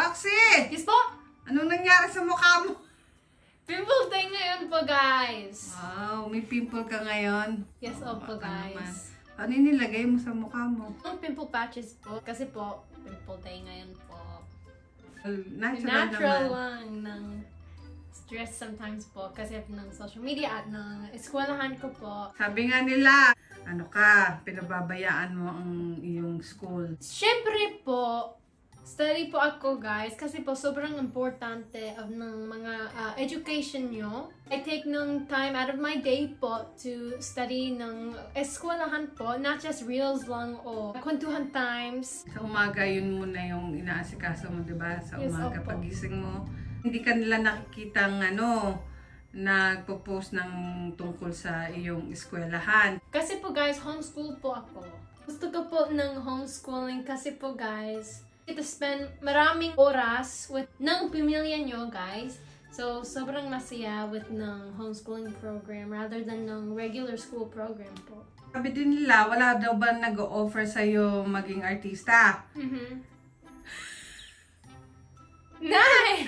Roxy! Yes po? Anong nangyari sa mukha mo? Pimple day ngayon po, guys. Wow, may pimple ka ngayon. Yes, opo, guys. Ano yung nilagay mo sa mukha mo? Ang pimple patches po. Kasi po, pimple day ngayon po. Natural Natural naman. lang ng stress sometimes po. Kasi ng social media at ng eskwelahan ko po. Sabi nga nila, ano ka, pinababayaan mo ang iyong school. Siyempre po, study po ako, guys, kasi po sobrang importante of ng mga education nyo. I take ng time out of my day po to study ng eskwelahan po, not just reels lang o kwentuhan times. Sa umaga, yun muna yung inaasikaso mo, diba? Sa Yes, umaga, opo. pagising mo. Hindi ka nila nakikitang nagpo-post ng tungkol sa iyong eskwelahan. Kasi po, guys, homeschool po ako. Gusto ko po ng homeschooling kasi po, guys, to spend maraming oras with ng pamilya nyo, guys. So, sobrang masaya with ng homeschooling program rather than ng regular school program po. Sabi din nila, wala daw ba nag-o-offer sa'yo maging artista? Nay!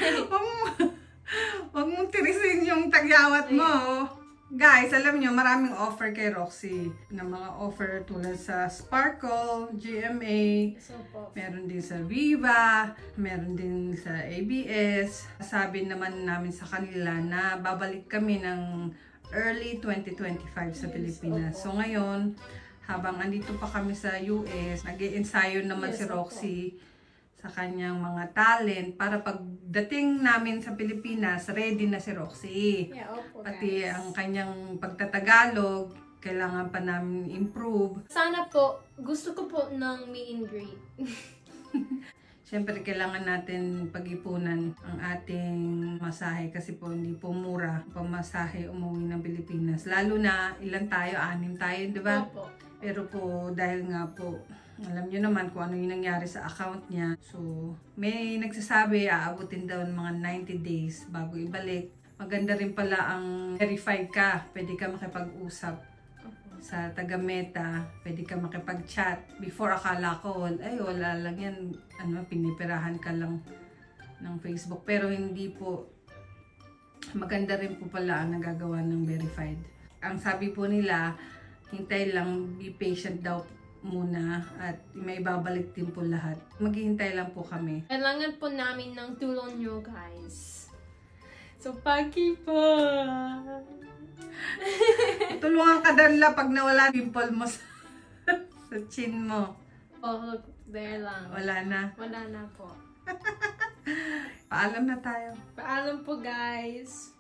Huwag mong tirisin yung tagyawat mo. Guys, alam nyo, maraming offer kay Roxy. Na mga offer tulad sa Sparkle, GMA, So po. meron din sa Viva, meron din sa ABS. Sabi naman namin sa kanila na babalik kami ng early 2025 sa Yes, Pilipinas. opo. So ngayon, habang andito pa kami sa US, nag-i-ensayo naman Yes, si Roxy sa kanyang mga talent para pagdating namin sa Pilipinas, ready na si Roxy. Yeah, opo, Pati guys. ang kanyang pagtatagalog, kailangan pa namin improve. Sana po, gusto ko po ng meet and greet. Siyempre, kailangan natin pag-ipunan ang ating masahe kasi po hindi po mura pamasahe umuwi ng Pilipinas. Lalo na, ilan tayo? 6 tayo, di ba? Opo. Pero po, dahil nga po, alam nyo naman kung ano yung nangyari sa account niya. So, may nagsasabi, aabutin daw ng mga 90 days bago ibalik. Maganda rin pala ang verified ka. Pwede ka makipag-usap sa taga-Meta. Pwede ka makipag-chat. Before, akala ko, ay, wala lang yan. Pinipirahan ka lang ng Facebook. Pero hindi po. Maganda rin po pala ang nagagawa ng verified. Ang sabi po nila, hintay lang, be patient daw muna at may babalik din po lahat. Maghihintay lang po kami. Kailangan po namin ng tulong nyo, guys. So, paki po! Tulungan ka Darla pag nawala pimple mo sa chin mo. Oh, there lang. Wala na. Wala na po. Paalam na tayo. Paalam po, guys.